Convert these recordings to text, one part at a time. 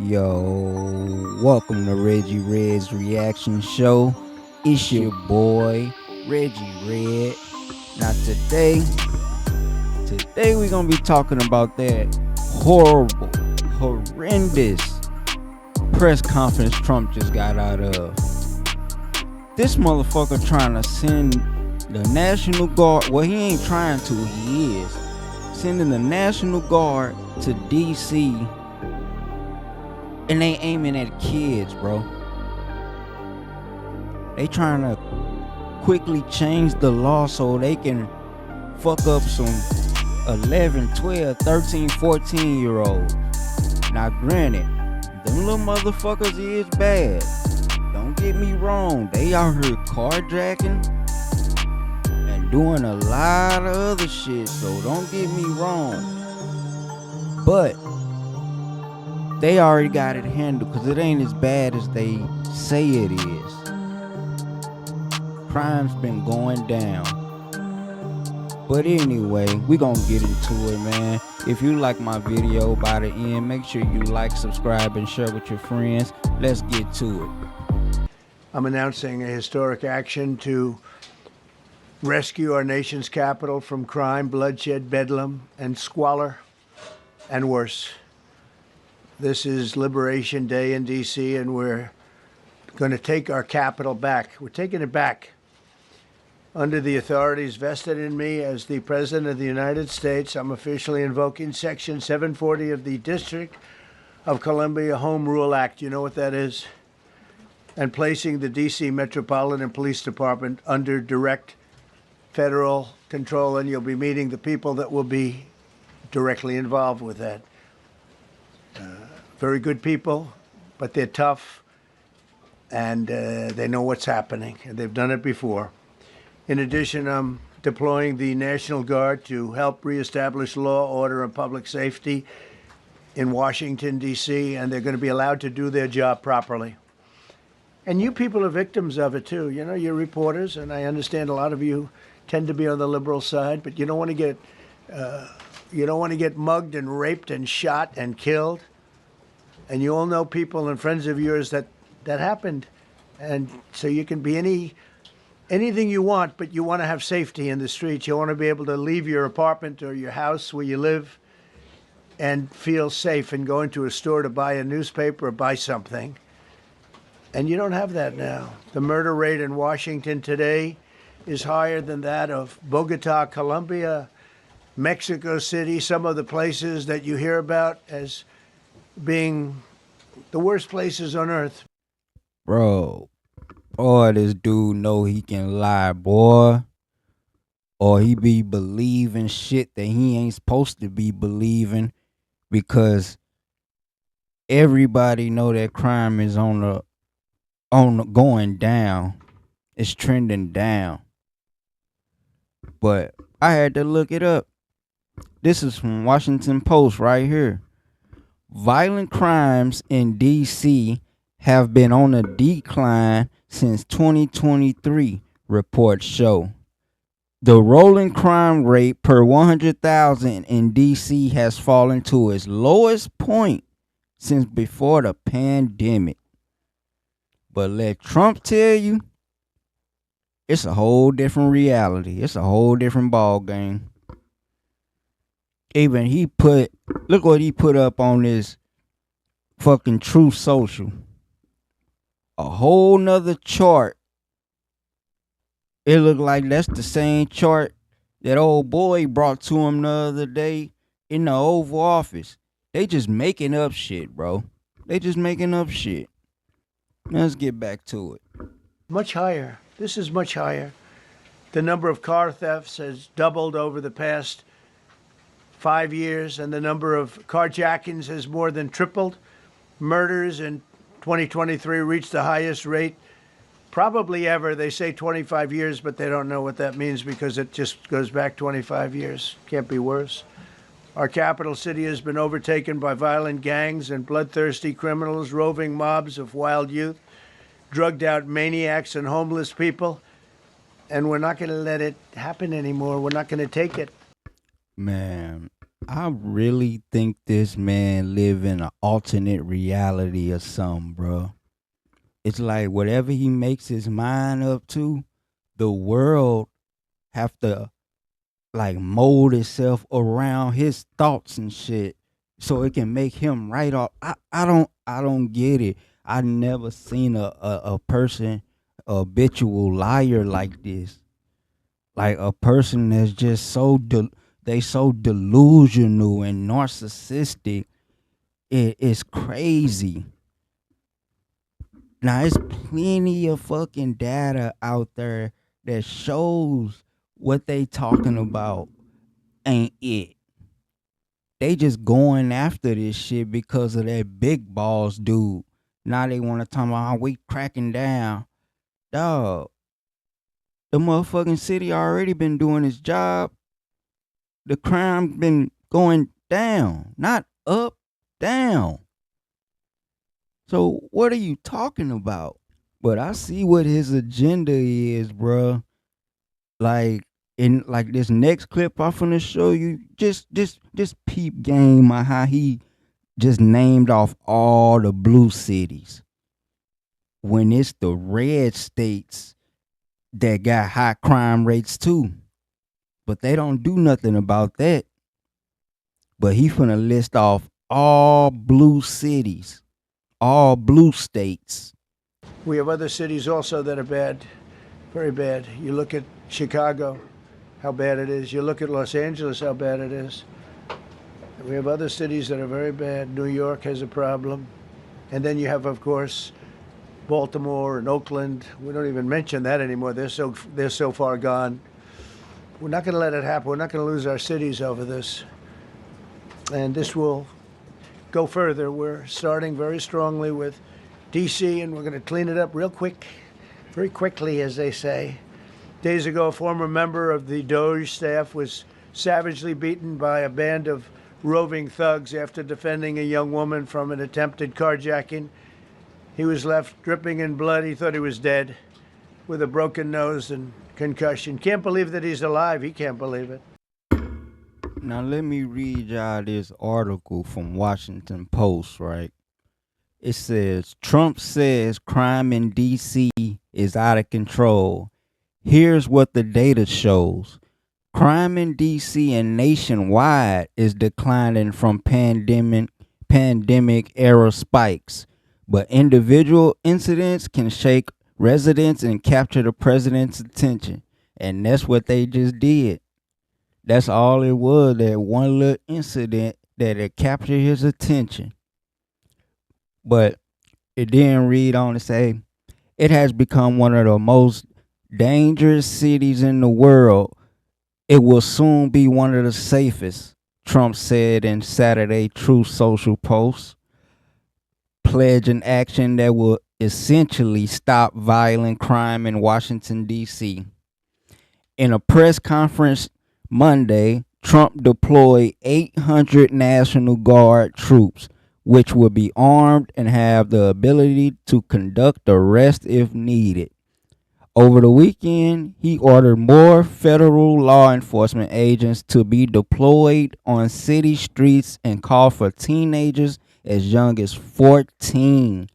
Yo, welcome to Reggie Redd's reaction show. It's your boy, Reggie Redd. Now today we're gonna be talking about that horrible, horrendous press conference Trump just got out of. This motherfucker trying to send the National Guard. Well, he ain't trying to, he is. Sending the National Guard to D.C. and they aiming at kids, bro. They trying to quickly change the law so they can fuck up some 11, 12, 13, 14-year-olds. Now granted, them little motherfuckers is bad. Don't get me wrong. They out here carjacking and doing a lot of other shit, so don't get me wrong. But they already got it handled because it ain't as bad as they say it is. Crime's been going down. But anyway, we gonna get into it, man. If you like my video by the end, make sure you like, subscribe, and share with your friends. Let's get to it. I'm announcing a historic action to rescue our nation's capital from crime, bloodshed, bedlam, and squalor, and worse. This is Liberation Day in D.C., and we're going to take our capital back. We're taking it back. Under the authorities vested in me as the President of the United States, I'm officially invoking Section 740 of the District of Columbia Home Rule Act. You know what that is? And placing the D.C. Metropolitan Police Department under direct federal control, and you'll be meeting the people that will be directly involved with that. Very good people, but they're tough, and they know what's happening, and they've done it before. In addition, I'm deploying the National Guard to help reestablish law, order, and public safety in Washington, D.C., and they're going to be allowed to do their job properly. And you people are victims of it, too. You know, you're reporters, and I understand a lot of you tend to be on the liberal side, but you don't want to get mugged and raped and shot and killed. And you all know people and friends of yours that happened. And so you can be anything you want, but you want to have safety in the streets. You want to be able to leave your apartment or your house where you live and feel safe and go into a store to buy a newspaper or buy something. And you don't have that now. The murder rate in Washington today is higher than that of Bogota, Colombia, Mexico City, some of the places that you hear about as being the worst places on earth. Bro, boy, this dude know he can lie, boy. Or he be believing shit that he ain't supposed to be believing because everybody know that crime is on the going down. It's trending down. But I had to look it up. This is from Washington Post right here. Violent crimes in D.C. have been on a decline since 2023, reports show. The rolling crime rate per 100,000 in D.C. has fallen to its lowest point since before the pandemic. But let Trump tell you, it's a whole different reality. It's a whole different ball game. Even look what he put up on this fucking Truth Social. A whole nother chart. It looked like that's the same chart that old boy brought to him the other day in the Oval Office. They just making up shit, bro. They just making up shit. Let's get back to it. Much higher. This is much higher. The number of car thefts has doubled over the past 5 years, and the number of carjackings has more than tripled. Murders in 2023 reached the highest rate probably ever. They say 25 years, but they don't know what that means because it just goes back 25 years. Can't be worse. Our capital city has been overtaken by violent gangs and bloodthirsty criminals, roving mobs of wild youth, drugged out maniacs and homeless people. And we're not going to let it happen anymore. We're not going to take it. Man, I really think this man live in an alternate reality or something, bro. It's like whatever he makes his mind up to, the world have to like mold itself around his thoughts and shit so it can make him right off. I don't get it. I never seen a person, a habitual liar like this. Like a person that's just they so delusional and narcissistic. It's crazy. Now it's plenty of fucking data out there that shows what they talking about ain't it. They just going after this shit because of that big balls dude. Now they want to talk about how we cracking down. Dog, the motherfucking city already been doing its job. The crime been going down, not up, down. So what are you talking about? But I see what his agenda is, bruh. Like in like this next clip I'm finna show you, just peep game on how he just named off all the blue cities when it's the red states that got high crime rates too. But they don't do nothing about that. But he finna list off all blue cities, all blue states. We have other cities also that are bad, very bad. You look at Chicago, how bad it is. You look at Los Angeles, how bad it is. We have other cities that are very bad. New York has a problem. And then you have, of course, Baltimore and Oakland. We don't even mention that anymore. They're so far gone. We're not going to let it happen. We're not going to lose our cities over this. And this will go further. We're starting very strongly with D.C., and we're going to clean it up real quick, very quickly, as they say. Days ago, a former member of the Doge staff was savagely beaten by a band of roving thugs after defending a young woman from an attempted carjacking. He was left dripping in blood. He thought he was dead with a broken nose and concussion. Can't believe that he's alive. He can't believe it. Now let me read y'all this article from Washington Post, right? It says Trump says crime in DC is out of control. Here's what the data shows. Crime in DC and nationwide is declining from pandemic era spikes, but individual incidents can shake residents and capture the president's attention. And that's what they just did. That's all it was, that one little incident that had captured his attention. But it didn't read on to say it has become one of the most dangerous cities in the world. It will soon be one of the safest, Trump said in Saturday Truth Social post, pledging action that will essentially stop violent crime in Washington, D.C. In a press conference Monday, Trump deployed 800 National Guard troops, which will be armed and have the ability to conduct arrests if needed. Over the weekend, he ordered more federal law enforcement agents to be deployed on city streets and called for teenagers as young as 14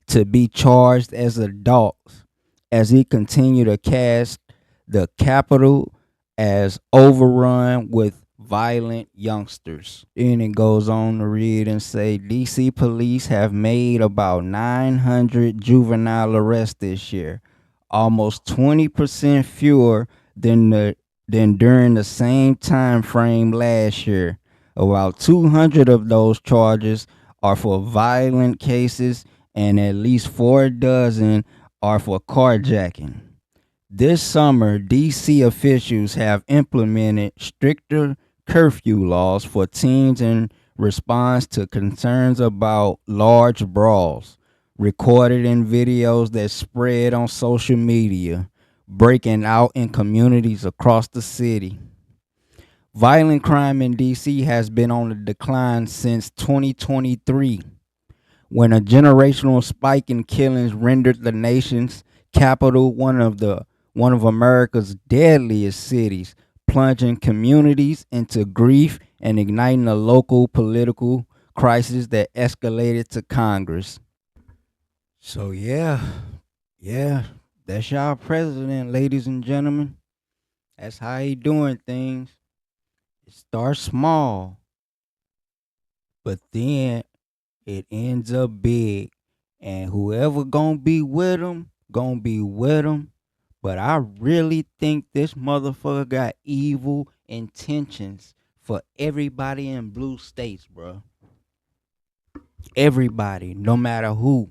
to be charged as adults as he continued to cast the Capitol as overrun with violent youngsters. Then it goes on to read and say DC police have made about 900 juvenile arrests this year, almost 20% fewer than during the same time frame last year. About 200 of those charges are for violent cases, and at least 4 dozen are for carjacking. This summer, DC officials have implemented stricter curfew laws for teens in response to concerns about large brawls, recorded in videos that spread on social media, breaking out in communities across the city. Violent crime in DC has been on the decline since 2023, when a generational spike in killings rendered the nation's capital one of America's deadliest cities, plunging communities into grief and igniting a local political crisis that escalated to Congress. So yeah, that's y'all president, ladies and gentlemen. That's how he doing things. It starts small, but then it ends up big. And whoever gonna be with him, gonna be with him. But I really think this motherfucker got evil intentions for everybody in blue states, bro. Everybody, no matter who.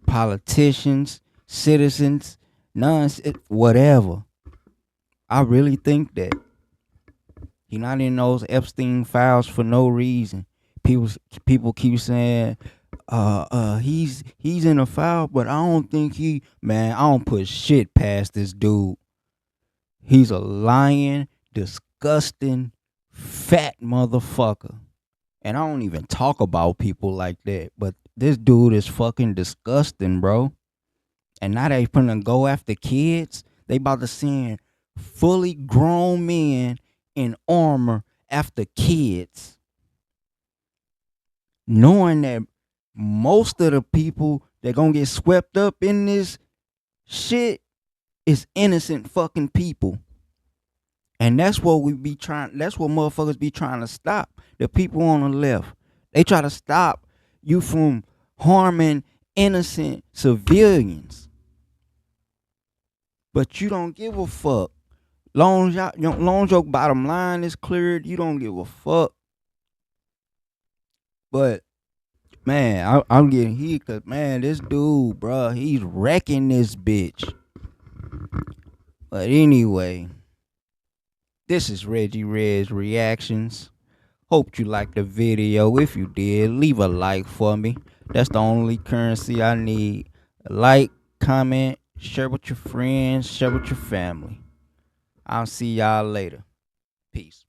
Politicians, citizens, none, whatever. I really think that. He not in those Epstein files for no reason. People people keep saying he's in a file, but I don't think I don't put shit past this dude. He's a lying, disgusting, fat motherfucker. And I don't even talk about people like that. But this dude is fucking disgusting, bro. And now they finna go after kids. They about to send fully grown men in armor after kids. Knowing that most of the people that gonna get swept up in this shit is innocent fucking people. And that's what that's what motherfuckers be trying to stop. The people on the left. They try to stop you from harming innocent civilians. But you don't give a fuck. Long as your bottom line is cleared, you don't give a fuck. But man, I'm getting heat because man, this dude, bro, he's wrecking this bitch. But anyway, this is Reggie Redd's reactions. Hope you liked the video. If you did, leave a like for me. That's the only currency I need. Like, comment, share with your friends, share with your family. I'll see y'all later. Peace.